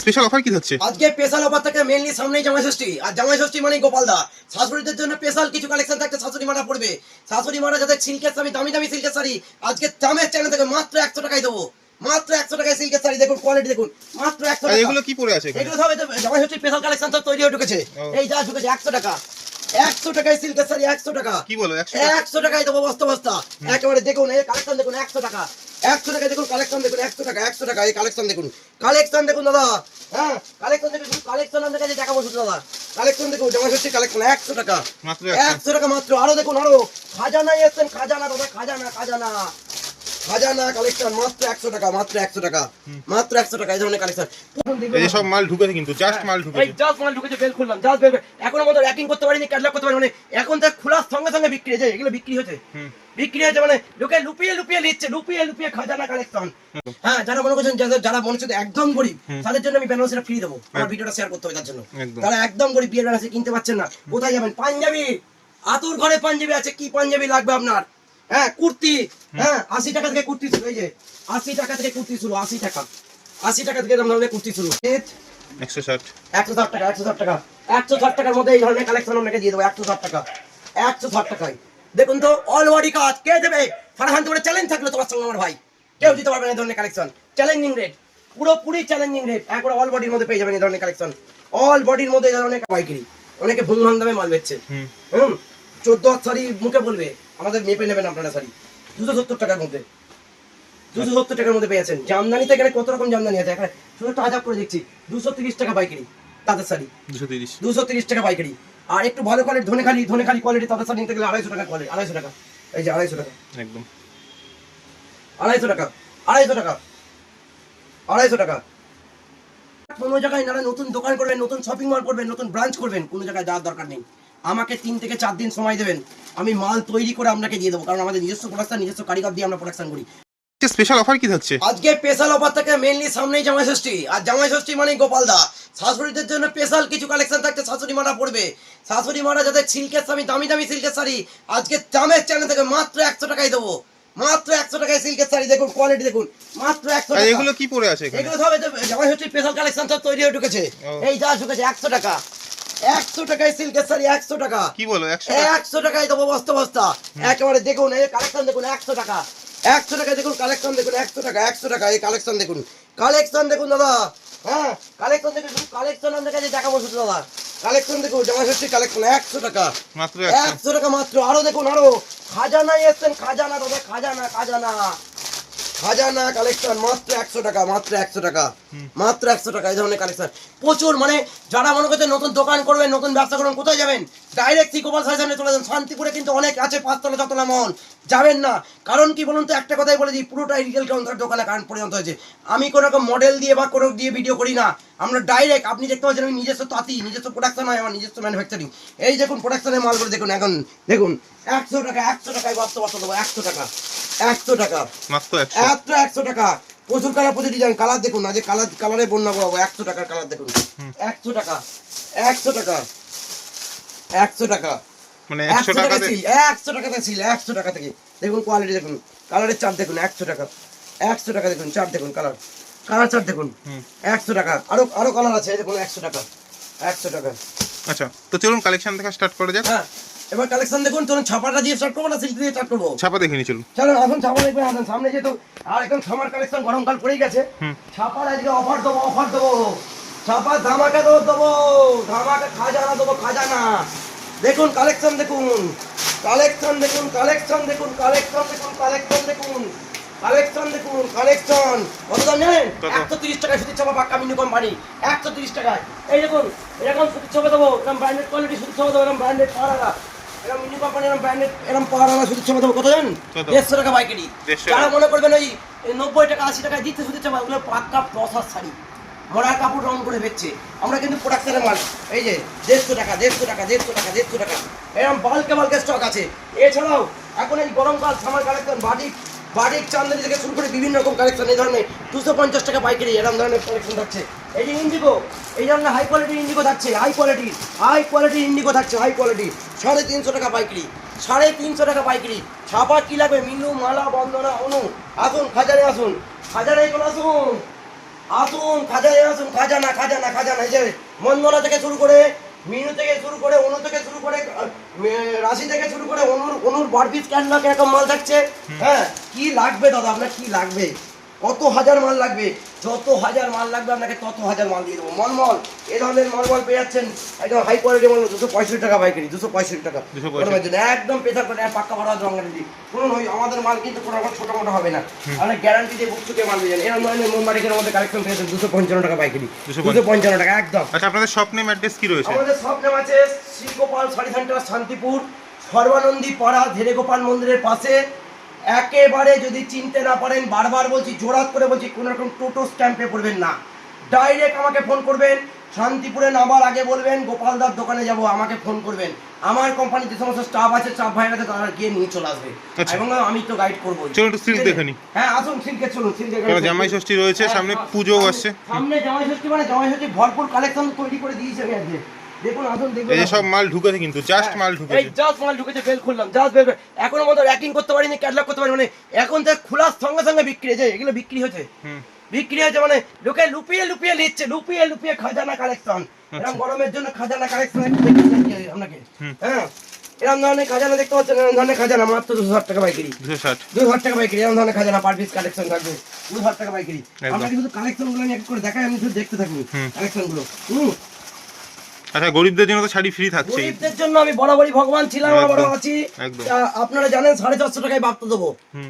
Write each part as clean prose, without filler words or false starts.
Special offer কি হচ্ছে? আজকে স্পেশাল অফার থাকে মেইনলি সামনেই জামাই ষষ্ঠী, আর জামাই ষষ্ঠী মানে গোপালদা শাশুড়িদের জন্য স্পেশাল কিছু কালেকশন থাকছে। শাশুড়ি মারা পড়বে, শাশুড়ি মারা যাতে সিল্কের শাড়ি, দামি দামি সিল্কের শাড়ি আজকে দামের চ্যানেল থেকে মাত্র 100 টাকায় দেবো। মাত্র 100 টাকায় সিল্কের শাড়ি, দেখুন কোয়ালিটি দেখুন, মাত্র 100 টাকা। এগুলো কি পরে আছে? এগুলো সব জামাই ষষ্ঠী স্পেশাল কালেকশন সব তৈরি হয়ে ঢুকেছে। এই যা ঢুকেছে 100 টাকা, 100 টাকায় সিল্কের শাড়ি 100 টাকা। কি বলো 100 টাকায় দেবো বস্তা বস্তা একেবারে। দেখুন এই কালেকশন দেখুন 100 টাকা, 100 টাকায় দেখুন কালেকশন দেখুন 100 টাকা, 100 টাকা এই কালেকশন দেখুন, কালেকশন দেখুন দাদা। হ্যাঁ কালেকশন দেখুন, কালেকশন আপনার কাছে দেখাবো শুধু দাদা। কালেকশন দেখুন জামাই ষষ্ঠী কালেকশন 100 টাকা, মাত্র 100 টাকা মাত্র। আরো দেখুন আরো খাজানায় এসছেন, খাজানা দাদা, খাজানা খাজানা খাজানা কালেকশন মাত্র 100 টাকা, মাত্র 100 টাকা, মাত্র 100 টাকা এই ধরনের কালেকশন। এই সব মাল ঢুকেছে কিন্তু জাস্ট মাল এই ঢুকেছে। জাস্ট মাল ঢুকেছে, বেল খুললাম জাস্ট বেল। এখনো মতো র্যাকিং করতে পারিনি, ক্যাটালগ করতে পারিনি, মানে এখন তো খোলার সঙ্গে সঙ্গে বিক্রি হয়েছে। এগুলো বিক্রি হয়েছে, বিক্রি হয়েছে মানে লোকে লুপিয়ে লুপিয়ে নিচ্ছে, লুপিয়ে লুপিয়ে খাজানা কালেকশন। হ্যাঁ যারা মনে করছেন, যারা মনে হচ্ছে একদম গরিব, তাদের জন্য আমি বেনারসিটা ফ্রি দেবো। আমার ভিডিওটা শেয়ার করতে হবে তার জন্য। তারা একদম গরিব, বিয়ের বেনারসি কিনতে পারছেন না, কোথায় যাবেন? পাঞ্জাবি, আতুর ঘরে পাঞ্জাবি আছে, কি পাঞ্জাবি লাগবে আপনার? হ্যাঁ কুর্তি, হ্যাঁ 80 টাকা থেকে কুর্তি শুরু। এই যে 80 টাকা থেকে কুর্তি শুরু, 80 টাকা, 80 টাকা থেকে এরকম ধরনের কুর্তি শুরু। 160 160 টাকা, 160 টাকা, 160 টাকার মধ্যে এই ধরনের কালেকশন আপনাকে দিয়ে দেবো 160 টাকা, 160 টাকায়। দেখুন তো অল বডি কাজ কে দেবে? ফারহান তোমার চ্যালেঞ্জ থাকলো তোমার সঙ্গে আমার ভাই, কেউ দিতে পারবে না এই ধরনের কালেকশন। চ্যালেঞ্জিং রেট, পুরোপুরি চ্যালেঞ্জিং রেট। একবার অল বডির মধ্যে পেয়ে যাবেন এই ধরনের কালেকশন, অল বডির মধ্যে এই ধরনের পাইকারি। অনেকে ভুং ভাং দামে মাল বেচছে, 14 হাত শাড়ি মুখে বলবে, আমাদের মেপে নেবেন আপনারা শাড়ি 270 টাকার মধ্যে, 270 টাকার মধ্যে পেয়েছেন। জামদানি থেকে কত রকম জামদানি আছে, এখানে শুধু একটা আজাব করে দেখছি 230 টাকা পাইকারি তাদের শাড়ি, 230 টাকা পাইকারি। আর একটু ভালো কোয়ালিটি ধনেখালি কোয়ালিটি তাদের শাড়ি নিতে গেলে 250 টাকা কোয়ালিটি, 250 টাকা। এই যে 250 টাকা, একদম 250 টাকা, 250 টাকা, 250 টাকা। কোনো জায়গায় নারা নতুন দোকান করবেন, নতুন শপিং মল করবেন, নতুন ব্রাঞ্চ করবেন, কোনো জায়গায় যাওয়ার দরকার নেই। আমাকে 3 থেকে 4 দিন সময় দেবেন, আমি মাল তৈরি করে আপনাকে দিয়ে দেবো, কারণ আমাদের নিজস্ব প্রোডাকশন, নিজস্ব কারিগর দিয়ে আমরা প্রোডাকশন করি। স্পেশাল অফার কি হচ্ছে? আজকে স্পেশাল অফার থাকে মেইনলি সামনেই জামাই ষষ্ঠী, আর জামাই ষষ্ঠী মানে গোপালদা শাশুড়িদের জন্য স্পেশাল কিছু কালেকশন থাকছে। শাশুড়ি মারা পড়বে, শাশুড়ি মারা যাতে সিল্কের শাড়ি, দামি দামি সিল্কের শাড়ি আজকে দামের চ্যানেল থেকে মাত্র 100 টাকায় দেবো। মাত্র 100 টাকায় সিল্কের শাড়ি, দেখুন কোয়ালিটি দেখুন, মাত্র 100 টাকা। এগুলো কি পরে আছে? এগুলো সব জামাই ষষ্ঠী স্পেশাল কালেকশন সব তৈরি হয়ে ঢুকেছে। এই যা ঢুকেছে 100 টাকা, 100 টাকায় সিল্কের শাড়ি 100 টাকা। কি বলো 100 টাকায় দেবো বস্তা বস্তা একেবারে। দেখুন এই কালেকশন দেখুন 100 টাকা, 100 টাকায় দেখুন কালেকশন দেখুন 100 টাকা, 100 টাকা এই কালেকশন দেখুন, কালেকশন দেখুন দাদা। হ্যাঁ কালেকশন দেখুন, কালেকশন আপনার কাছে দেখাবো শুধু দাদা। কালেকশন দেখুন জামাই ষষ্ঠী কালেকশন 100 টাকা, মাত্র 100 টাকা মাত্র। আরো দেখুন আরো খাজানায় এসছেন, খাজানা দাদা, খাজানা খাজানা খাজানা কালেকশন মাত্র 100 টাকা, মাত্র 100 টাকা, মাত্র 100 টাকা এই ধরনের কালেকশন প্রচুর। মানে যারা মনে করছেন নতুন দোকান করবেন, নতুন ব্যবসা করবেন, কোথায় যাবেন? ডাইরেক্ট গোপাল শাড়ির সামনে চলে যান। শান্তিপুরে কিন্তু অনেক আছে 5 তলা 6 তলা মল, যাবেন না। কারণ কি বলুন তো, একটা কথাই বলে দিই, পুরোটাই রিটেল কাউন্টার দোকানে কারণ পরিণত হয়েছে। আমি কোনো রকম মডেল দিয়ে বা কোনো দিয়ে ভিডিও করি না, আমরা ডাইরেক্ট, আপনি দেখতে পাচ্ছেন আমি নিজস্ব তাঁতি, নিজস্ব প্রোডাকশন হয় আমার, নিজস্ব ম্যানুফ্যাকচারিং। এই দেখুন প্রোডাকশনের মালগুলো দেখুন, এখন দেখুন 100 টাকা, 100 টাকায় বস্তা বস্তা দেবো 100 টাকা, 100 টাকা মাত্র 100 টাকা। প্রচুর কালার, প্রচুর ডিজাইন, কালার দেখুন, আজ কালারে বন্যা পাবো 100 টাকার কালার দেখুন, 100 টাকা, 100 টাকা, 100 টাকা, মানে 100 টাকা ছিল, 100 টাকাতে ছিল, 100 টাকা থেকে দেখুন কোয়ালিটি দেখুন, কালারের চার্ট দেখুন 100 টাকা, 100 টাকা দেখুন চার্ট দেখুন, কালার চার্ট দেখুন 100 টাকা। আরো কালার আছে দেখুন 100 টাকা, 100 টাকা। আচ্ছা তো চলুন কালেকশন থেকে স্টার্ট করা যাক। হ্যাঁ এবার কালেকশন দেখুন, চলুন ছাপাটা দিয়ে স্টার্ট করবো না সিল্ক দিয়ে স্টার্ট করবো? ছাপা দেখে নি চলুন। চলুন আসুন ছাপা দেখবেন, আসুন সামনে যেহেতু আর এখন ছামার কালেকশন গরমকাল পড়েই গেছে, ছাপার আজকে অফার দেবো, অফার দেবো, ছাপা ধামাকা দেবো, ধামাকা খাজানা দেবো, খাজানা। দেখুন কালেকশন দেখুন, কালেকশন দেখুন, কালেকশন দেখুন, কালেকশন দেখুন, কালেকশন দেখুন, কালেকশন দেখুন, কালেকশন। কত দাম জানেন? 130 টাকায় সুতির ছাপা, পাক্কা মিনু কোম্পানি, 130 টাকায়। এই দেখুন এরকম সুতির ছাপা দেবো, এরকম ব্র্যান্ডেড কোয়ালিটি সুতির ছাপা দেবো, এরকম ব্র্যান্ডেড পাড়ারা, এরকম মিনু কোম্পানি, এরকম ব্র্যান্ডেড, এরকম পাড়ারা সুতির ছাপা দেবো। কত জানেন? 150 টাকা পাইকারি। যারা মনে করবেন ওই 90 টাকা 80 টাকায় দিচ্ছে সুতির ছাপা, ওগুলো পাক্কা প্রসাদ শাড়ি, মরার কাপড় রং করে বেচছে। আমরা কিন্তু প্রোডাকশনের মাল, এই যে 150 টাকা, 150 টাকা, 150 টাকা, 150 টাকা, এরকম বাল্কে স্টক আছে। এছাড়াও এখন এই গরমকাল সামার কালেকশন, বাটিক চান্দানি থেকে শুরু করে বিভিন্ন রকম কালেকশন, এই ধরনের 250 টাকা পাইকারি এরকম ধরনের কালেকশন থাকছে। এই যে ইন্ডিগো, এই ধরনের হাই কোয়ালিটির ইন্ডিগো থাকছে, হাই কোয়ালিটির ইন্ডিগো থাকছে, হাই কোয়ালিটি 350 টাকা পাইকারি, 350 টাকা পাইকারি। ছাপা কি লাগবে? মিনু, মালা, বন্দনা, অনু, আসুন খাজারে, আসুন খাজারে, আসুন আসুন খাজানা আসুন, খাজানা খাজানা খাজানা। এই যে মন্দলা থেকে শুরু করে, মিনু থেকে শুরু করে, অনু থেকে শুরু করে, রাশি থেকে শুরু করে, অনুর বারপিস ক্যানলক এরকম মাল থাকছে। হ্যাঁ, কি লাগবে দাদা আপনার, কি লাগবে, কত হাজার মাল লাগবে, যত হাজার মাল লাগবে আপনাকে তত হাজার মাল দিয়ে দেবো। মলমল এই ধরনের মলমল পেয়ে যাচ্ছেন একদম হাই কোয়ালিটি মাল, 265 টাকা পাইকারি, 265 টাকা গরমের জন্য একদম প্রেসার করে পাক্কা ভরা রঙের দিদি। শুনুন, ওই আমাদের মাল কিন্তু কোনো রকম ছোটো মোটো হবে না, আমরা গ্যারান্টি দিয়ে বুক থেকে মাল দিয়ে এরকম ধরনের মোমবাটিকের মধ্যে কালেকশন পেয়েছেন 255 টাকা পাইকারি, 255 টাকা একদম। আচ্ছা, আপনাদের শপ নেম অ্যাড্রেস কি রয়েছে? আমাদের শপ নেম আছে শ্রীগোপাল শাড়ি সেন্টার, শান্তিপুর, সর্বানন্দী পাড়া, ধীরে গোপাল মন্দিরের পাশে। একেবারে যদি চিনতে না পারেন, বারবার বলছি, জোরাত করে বলছি, কোনো রকম টোটো স্ট্যাম্পে পড়বেন না, ডাইরেক্ট আমাকে ফোন করবেন। শান্তিপুরে নামার আগে বলবেন গোপালদার দোকানে যাব, আমাকে ফোন করবেন। আমার কোম্পানির যে সমস্ত স্টাফ আছে, স্টাফ ভাই আছে, তারা গিয়ে নিয়ে চলে আসবে এবং আমি তো গাইড করবো। চলুন একটু সিল্ক দেখে নি। হ্যাঁ আসুন, সিল্কের চলুন, সিল্কের জামাই ষষ্ঠী রয়েছে সামনে, পুজো আসছে সামনে। জামাই ষষ্ঠী মানে জামাই ষষ্ঠী ভরপুর কালেকশন তৈরি করে দিয়েছি আমি আজকে। দেখুন আসুন, দেখুন এই যে সব মাল ঢুকেছে, কিন্তু জাস্ট মাল ঢুকেছে, এই জাস্ট মাল ঢুকেছে, বেল খুললাম, জাস্ট বেল। এখনো মতো র্যাকিং করতে পারিনি, ক্যাটালগ করতে পারিনি, মানে এখন তো খোলার সঙ্গে সঙ্গে বিক্রি হয়েছে, এগুলো বিক্রি হয়েছে, বিক্রি হয়েছে, মানে লোকে লুপিয়ে লুপিয়ে নিচ্ছে, লুপিয়ে লুপিয়ে খাজানা কালেকশন। এরকম গরমের জন্য খাজানা কালেকশন একটু দেখিয়ে আপনাকে। হ্যাঁ, এরকম ধরনের খাজানা দেখতে পাচ্ছেন, এরকম ধরনের খাজানা মাত্র 260 টাকা পাইকারি, 260 টাকা পাইকারি। এরকম ধরনের খাজানা পার পিস কালেকশন থাকবে 260 টাকা পাইকারি। আমরা কিন্তু কালেকশন গুলো এক করে দেখাই, আমি শুধু দেখতে থাকি কালেকশন গুলো। আচ্ছা, গরিবদের জন্য তো শাড়ি ফ্রি থাকছে। গরিবদের জন্য আমি বরাবরই ভগবান ছিলাম, আবারও আছি। আপনারা জানেন 450 টাকায় বার্তা দেবো,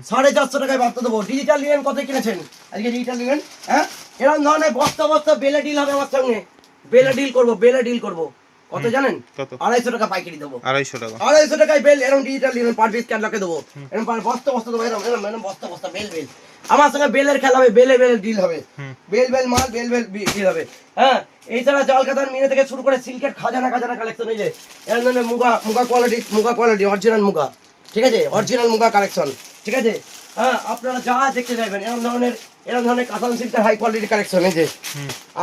450 টাকায় বার্তা দেবো। ডিজিটাল নিলেন কত কিনেছেন আজকে? ডিজিটাল নিলেন, হ্যাঁ, এরকম ধরনের বস্তা বস্তা বেলে ডিল হবে আমার সঙ্গে, বেলে ডিল করবো, বেলে ডিল করবো। কত জানেন? 250 টাকা পাইকারি দেবো, 250 টাকা, 250 টাকায় বেল। এরকম ডিজিটাল নিলেন পার পিস ক্যাটলগে দেবো, এরকম বস্তা বস্তা দেবো, এরকম এরকম বস্তা বস্তা বেল বেল। আমার সঙ্গে বেলের খেলা হবে, বেলে বেলে ডিল হবে, বেল বেল মাল, বেল বেল ডিল হবে। হ্যাঁ, এছাড়া জলকাতার মিনে থেকে শুরু করে সিল্কের খাজানা খাজানা কালেকশন। এই যে এরকম ধরনের মুগা, মুগা কোয়ালিটি অরিজিনাল মুগা, ঠিক আছে, অরিজিনাল মুগা কালেকশন, ঠিক আছে। হ্যাঁ, আপনারা যা দেখতে চাইবেন এরকম ধরনের কাতান সিল্কের হাই কোয়ালিটি কালেকশন। এই যে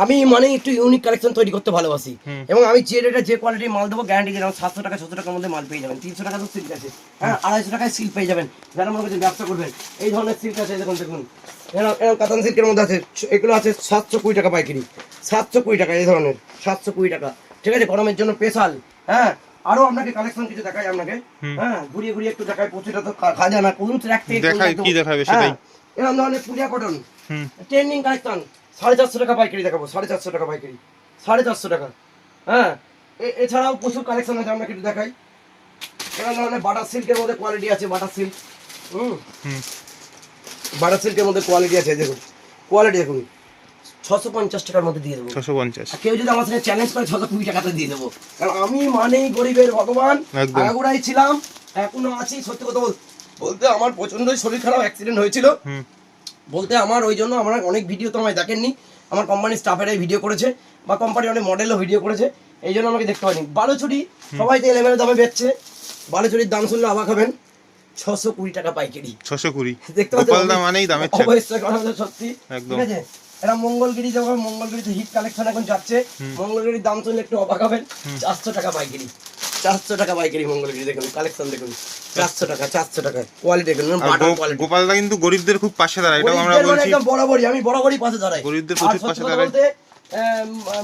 আমি মানে একটু ইউনিক কালেকশন তৈরি করতে ভালোবাসি, এবং আমি যে রেটে যে কোয়ালিটির মাল দেবো গ্যারান্টি দিলাম, 700 টাকা 700 টাকার মধ্যে মাল পেয়ে যাবেন। 300 টাকা তো সিল্ক আছে, হ্যাঁ, 250 টাকায় সিল্ক পেয়ে যাবেন। যারা মনে করছেন ব্যবসা করবেন, এই ধরনের সিল্ক আছে, দেখুন দেখুন, এরকম কাতান সিল্কের মধ্যে আছে, এগুলো আছে 720 টাকা পাইকারি, 720 টাকা, এই ধরনের 720 টাকা, ঠিক আছে, গরমের জন্য স্পেশাল। হ্যাঁ, আরো আপনাকে কালেকশন কিছু দেখাই আপনাকে, হ্যাঁ, ঘুরিয়ে ঘুরিয়ে একটু দেখাই। প্রতিটা তো খাজানা, কোন ট্র্যাক থেকে দেখাই, কি দেখাবে সেটাই। এরকম ধরনের পুরিয়া কটন ট্রেন্ডিং কালেকশন 450 টাকা পাইকারি দেখাবো, 450 টাকা পাইকারি, 450 টাকা। হ্যাঁ, এছাড়াও প্রচুর কালেকশন আছে, আপনাকে একটু দেখাই। এরকম ধরনের বাটার সিল্কের মধ্যে কোয়ালিটি আছে, বাটার সিল্ক, বাটার সিল্কের মধ্যে কোয়ালিটি আছে, দেখুন কোয়ালিটি দেখুন। 650 টাকার মধ্যে দিয়ে দেবো, 650। কেউ যদি আমার সাথে চ্যালেঞ্জ করে 620 টাকাতে দিয়ে দেবো, কারণ আমি মানেই গরিবের ভগবান, আগাগোড়াই ছিলাম, এখনো আছি। সত্যি কথা বলতে আমার প্রচন্ডই শরীর খারাপ, অ্যাক্সিডেন্ট হয়েছিল বলতে আমার, ওই জন্য আমার অনেক ভিডিও তো আমায় দেখেননি, আমার কোম্পানির স্টাফেরাই ভিডিও করেছে, বা কোম্পানির অনেক মডেলও ভিডিও করেছে, এই জন্য আমাকে দেখতে পাইনি। বালুচুরি সবাই তো এলেমেলে দামে বেচছে, বালুচুরির দাম শুনলে অবাক হবেন, 620 টাকা পাইকারি, 620। দেখতে পাচ্ছেন, মানেই দামের অবশ্যই কথা সত্যি, ঠিক আছে। এরা মঙ্গলগিরি যাবো, মঙ্গলগিরিতে হিট কালেকশন এখন যাচ্ছে, মঙ্গলগিরির দাম শুনলে একটু অবাক হবেন, 400 টাকা পাইকারি, 400 টাকা পাইকারি মঙ্গলগিরি। দেখুন কালেকশন দেখুন, 400 টাকা, 400 টাকা কোয়ালিটি দেখুন, বাটার কোয়ালিটি। গোপালদা কিন্তু গরিবদের খুব পাশে দাঁড়ায়, এটাও আমরা বলছি, একদম বরাবরই, আমি বরাবরই পাশে দাঁড়াই, গরিবদের প্রচুর পাশে দাঁড়াই।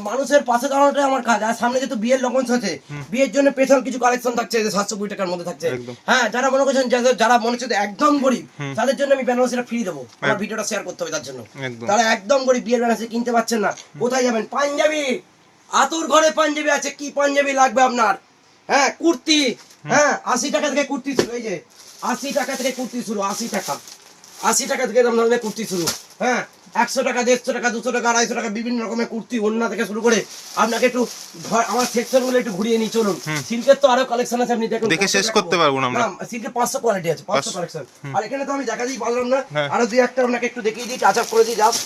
মানুষের পাশে দাঁড়ানোটাই আমার কাজ। আর সামনে যেহেতু বিয়ের লগনস আছে, বিয়ের জন্য স্পেশাল কিছু কালেকশন থাকছে, 720 টাকার মধ্যে থাকছে। হ্যাঁ, যারা মনে করছেন, যারা মনে হচ্ছে একদম গরিব, তাদের জন্য আমি বেনারসিটা ফ্রি দেবো, আমার ভিডিওটা শেয়ার করতে হবে তার জন্য। তারা একদম গরিব, বিয়ের বেনারসি কিনতে পারছেন না, কোথায় যাবেন? পাঞ্জাবি, আতুর ঘরে পাঞ্জাবি আছে, কি পাঞ্জাবি লাগবে আপনার? হ্যাঁ, কুর্তি, হ্যাঁ, 80 টাকা থেকে কুর্তি শুরু, এই যে 80 টাকা থেকে কুর্তি শুরু, 80 টাকা, 80 টাকা থেকে এরকম ধরনের কুর্তি শুরু। হ্যাঁ, 100 টাকা, 150 টাকা, 200 টাকা, 250 টাকা, বিভিন্ন রকমের কুর্তি, ওড়না থেকে শুরু করে। আপনাকে একটু আমার সেকশন গুলো একটু ঘুরিয়ে নিই, চলুন। সিল্কের তো আরো কালেকশন আছে, আপনি দেখুন, দেখে শেষ করতে পারবো না আমরা। সিল্কের 500 কোয়ালিটি আছে, 500 কালেকশন। আর এখানে তো আমি দেখাতেই পারলাম না, আরো দুই একটা আপনাকে একটু দেখিয়ে দিই, টাচ আপ করে দিই, জাস্ট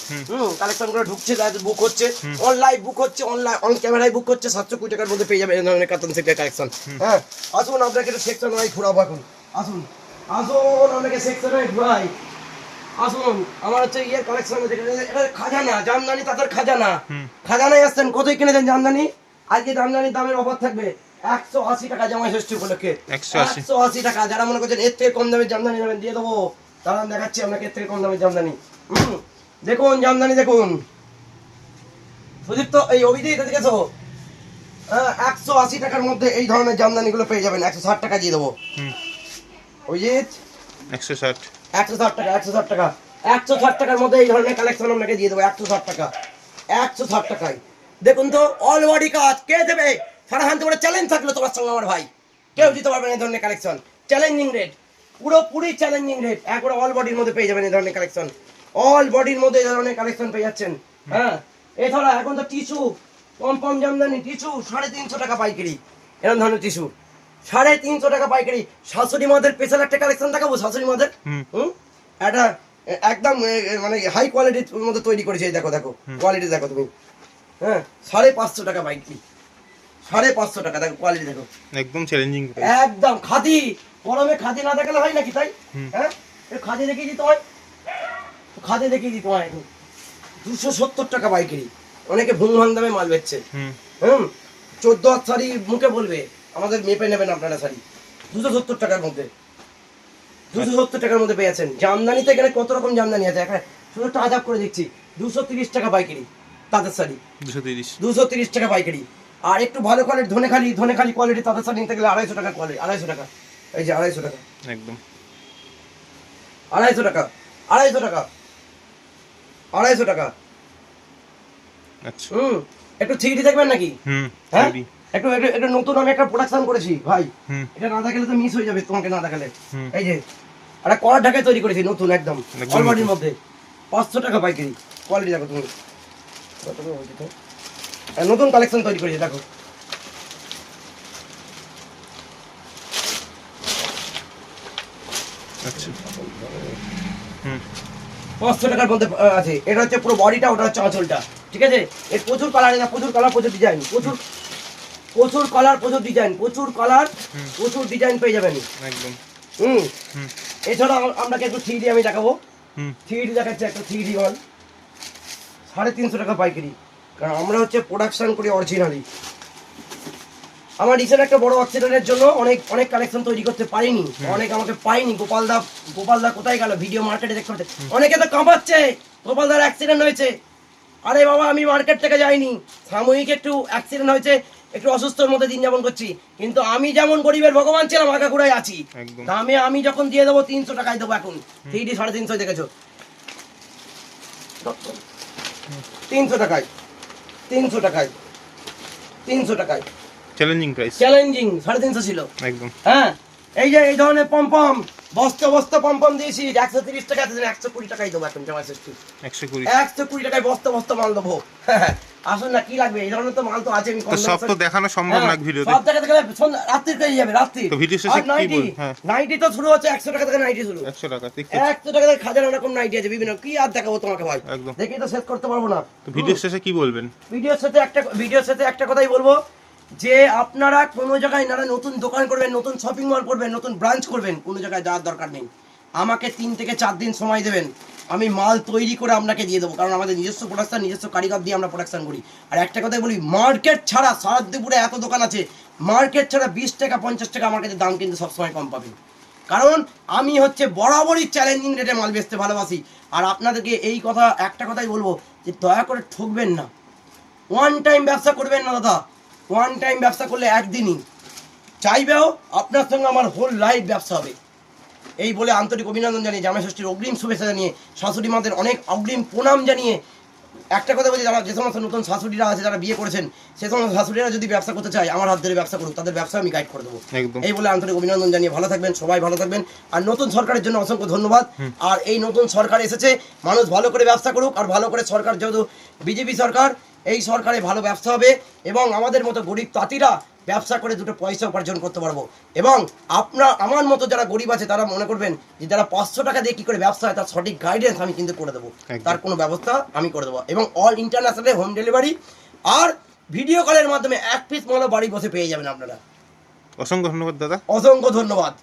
কালেকশন গুলো ঢুকছে, বুক হচ্ছে, অনলাইন বুক হচ্ছে, অন ক্যামেরায় বুক হচ্ছে, 720 টাকার মধ্যে পেয়ে যাবেন এই ধরনের কাতান সিল্কের কালেকশন। হ্যাঁ, আসুন আপনাকে একটু সেকশন ওয়াইজ ঘোরাবো এখন, আসুন আসুন আপনাকে সেকশন ওয়াইজ ঘোরাই, আসুন। আমার হচ্ছে ইয়ের কালেকশন, এটা খাজানা, জামদানি, তাদের খাজানা, খাজানায় আসছেন। কোথায় কিনেছেন জামদানি? আজকে জামদানির দামের অফার থাকবে 180 টাকা, জামাই ষষ্ঠী উপলক্ষে 180 টাকা। যারা মনে করছেন এর থেকে কম দামের জামদানি নেবেন, দিয়ে দেবো, তারা দেখাচ্ছি আপনাকে এর থেকে কম দামের জামদানি। দেখুন জামদানি, দেখুন সুদীপ তো এই অভিজিৎ এদিকে এসো। 180 টাকার মধ্যে এই ধরনের জামদানিগুলো পেয়ে যাবেন, 160 টাকা দিয়ে দেবো। হুম অভিজিৎ 160 160 টাকা, 160 টাকা, 160 টাকার মধ্যে এই ধরনের কালেকশন আপনাকে দিয়ে দেবো 160 টাকা, 160 টাকায়। দেখুন তো অল বডি কাজ, কে দেবে? ফারহান তোমার চ্যালেঞ্জ থাকলো তোমার সঙ্গে আমার ভাই, কেউ দিতে পারবে না এই ধরনের কালেকশন। চ্যালেঞ্জিং রেট, পুরোপুরি চ্যালেঞ্জিং রেট। একবারে অল বডির মধ্যে পেয়ে যাবেন এই ধরনের কালেকশন, অল বডির মধ্যে এই ধরনের কালেকশন পেয়ে যাচ্ছেন। হ্যাঁ, এছাড়া এখন তো টিস্যু, পম জামদানি টিস্যু 350 টাকা পাইকারি, এরকম ধরনের টিস্যু 350 টাকা পাইকারি। শাশুড়ি মাদের স্পেশাল একটা কালেকশন দেখাবো, শাশুড়ি মাদের একটা একদম মানে হাই কোয়ালিটির মধ্যে তৈরি করেছে। এই দেখো, দেখো কোয়ালিটি দেখো তুমি। হ্যাঁ, 550 টাকা পাইকারি, 550 টাকা। দেখো কোয়ালিটি দেখো, একদম চ্যালেঞ্জিং। একদম খাদি। গরমে খাদি না দেখালে হয় নাকি? তাই হ্যাঁ, খাদি দেখিয়ে দিতে হয়, খাদি দেখিয়ে দিতে হয়। 270 টাকা পাইকারি। অনেকে ভুং ভাং দামে মাল বেচছে। 14 হাত শাড়ি মুখে বলবে, আমাদের মেপে নেবেন আপনারা শাড়ি 270 টাকার মধ্যে, 270 টাকার মধ্যে পেয়েছেন। জামদানিতে এখানে কত রকম জামদানি আছে, এখানে শুধু একটা আজাব করে দিচ্ছি। 230 টাকা পাইকারি তাঁতের শাড়ি, 230 টাকা পাইকারি। আর একটু ভালো কোয়ালিটি ধনেখালি কোয়ালিটি তাঁতের শাড়ি নিতে গেলে 250 টাকা কোয়ালিটি, 250 টাকা। এই যে 250 টাকা, একদম 250 টাকা, 250 টাকা, 250 টাকা। আচ্ছা একটু থ্রিডি দেখবেন নাকি? হ্যাঁ, একটু একটু একটু নতুন আমি একটা প্রোডাকশন করেছি ভাই, এটা না দেখালে তো মিস হয়ে যাবে তোমাকে না দেখালে। এই যে একটা কলার ঢাকায় তৈরি করেছি নতুন, একদম অলবডির মধ্যে, 500 টাকা পাইকারি। কোয়ালিটি দেখো তুমি, নতুন কালেকশন তৈরি করেছি দেখো। আচ্ছা 500 টাকার মধ্যে আছে। এটা হচ্ছে পুরো বডিটা, ওটা হচ্ছে আঁচলটা, ঠিক আছে? এর প্রচুর কালার, প্রচুর কালার, প্রচুর ডিজাইন, প্রচুর কালার, প্রচুর ডিজাইন, প্রচুর কালার, প্রচুর ডিজাইন পেয়ে যাবেন একদম। এছাড়া আপনাকে একটু 3D আমি দেখাবো। 3D দেখাচ্ছি, একটা 3D মাল 350 টাকা পাইকারি। কারণ আমরা হচ্ছে প্রোডাকশন করি অরিজিনালি। আমার রিসেন্ট একটা বড় অ্যাক্সিডেন্টের জন্য অনেক অনেক কালেকশন তৈরি করতে পারিনি, অনেক আমাকে পাইনি। গোপালদা কোথায় গেল? ভিডিও মার্কেটে দেখতে পাচ্ছে, অনেকে তো কাঁপাচ্ছে গোপালদার অ্যাক্সিডেন্ট হয়েছে। আরে বাবা, আমি মার্কেট থেকে যাইনি, সাময়িক একটু অ্যাক্সিডেন্ট হয়েছে, একটু অসুস্থর মধ্যে দিন যাপন করছি। কিন্তু আমি যেমন গরিবের ভগবান ছিলাম, আগাগোড়ায় আছি। দামে আমি যখন দিয়ে দেবো 300 টাকায় দেবো। এখন 3D 350 দেখেছো, 300 টাকায়, 300 টাকায়, 300 টাকায়। চ্যালেঞ্জিং প্রাইস, চ্যালেঞ্জিং 350 ছিল একদম। হ্যাঁ, এই যে এই ধরনের পমপম বস্তা পমপম দিয়েছি 130 টাকা, 120 টাকাই দেবো এখন। 120 টাকায় বস্তা মাল দেবো। আসুন না, কি লাগবে? এই ধরনের তো মাল তো আছে। আমি সব তো দেখানো সম্ভব না ভিডিওতে, সব জায়গা থেকে রাত্রি পেয়ে যাবে, রাত্রি। তো ভিডিও শেষে কি বল? হ্যাঁ, নাইটি তো শুরু হচ্ছে 100 টাকা থেকে, নাইটি শুরু 100 টাকা, 100 টাকা থেকে হাজার রকম নাইটি আছে বিভিন্ন। কি আর দেখাবো তোমাকে ভাই, দেখে তো শেষ করতে পারবো না। তো ভিডিও শেষে কি বলবেন? ভিডিওর সাথে একটা কথাই বলবো, যে আপনারা কোনো জায়গায় না নতুন দোকান করবেন, নতুন শপিং মল করবেন, নতুন ব্রাঞ্চ করবেন, কোনো জায়গায় যাওয়ার দরকার নেই। আমাকে 3 থেকে 4 দিন সময় দেবেন, আমি মাল তৈরি করে আপনাকে দিয়ে দেবো। কারণ আমাদের নিজস্ব প্রোডাকশন, নিজস্ব কারিগর দিয়ে আমরা প্রোডাকশন করি। আর একটা কথাই বলি, মার্কেট ছাড়া সারাদিপুরে এত দোকান আছে, মার্কেট ছাড়া 20 টাকা 50 টাকা আমার কাছে দাম কিন্তু সবসময় কম পাবেন। কারণ আমি হচ্ছে বরাবরই চ্যালেঞ্জিং রেটে মাল বেচতে ভালোবাসি। আর আপনাদেরকে এই কথা, একটা কথাই বলবো, যে দয়া করে ঠকবেন না। ওয়ান টাইম ব্যবসা করবেন না দাদা, ওয়ান টাইম ব্যবসা করলে একদিনই, চাইবেও আপনার সঙ্গে আমার হোল লাইফ ব্যবসা হবে। এই বলে আন্তরিক অভিনন্দন জানিয়ে, জামাই ষষ্ঠীর অগ্রিম শুভেচ্ছা জানিয়ে, শাশুড়ি মাদের অনেক অগ্রিম প্রণাম জানিয়ে একটা কথা বলছি, যারা যে সমস্ত নতুন শাশুড়িরা আছে, যারা বিয়ে করেছেন, সে সমস্ত শাশুড়িরা যদি ব্যবসা করতে চায়, আমার হাত ধরে ব্যবসা করুক, তাদের ব্যবসা আমি গাইড করে দেবো। এই বলে আন্তরিক অভিনন্দন জানিয়ে ভালো থাকবেন, সবাই ভালো থাকবেন। আর নতুন সরকারের জন্য অসংখ্য ধন্যবাদ। আর এই নতুন সরকার এসেছে, মানুষ ভালো করে ব্যবসা করুক, আর ভালো করে সরকার, যেহেতু বিজেপি সরকার, এই সরকারে ভালো ব্যবসা হবে এবং আমাদের মতো গরিব তাঁতিরা ব্যবসা করে দুটো পয়সা উপার্জন করতে পারবো। এবং আমার মতো যারা গরিব আছে, তারা মনে করবেন যে যারা 500 টাকা দিয়ে কি করে ব্যবসা হয়, তার সঠিক গাইডেন্স আমি কিন্তু করে দেবো, তার কোনো ব্যবস্থা আমি করে দেবো। এবং অল ইন্টারন্যাশনালে হোম ডেলিভারি, আর ভিডিও কলের মাধ্যমে 1 পিস মালও বাড়ি বসে পেয়ে যাবেন আপনারা। অসংখ্য ধন্যবাদ দাদা, অসংখ্য ধন্যবাদ।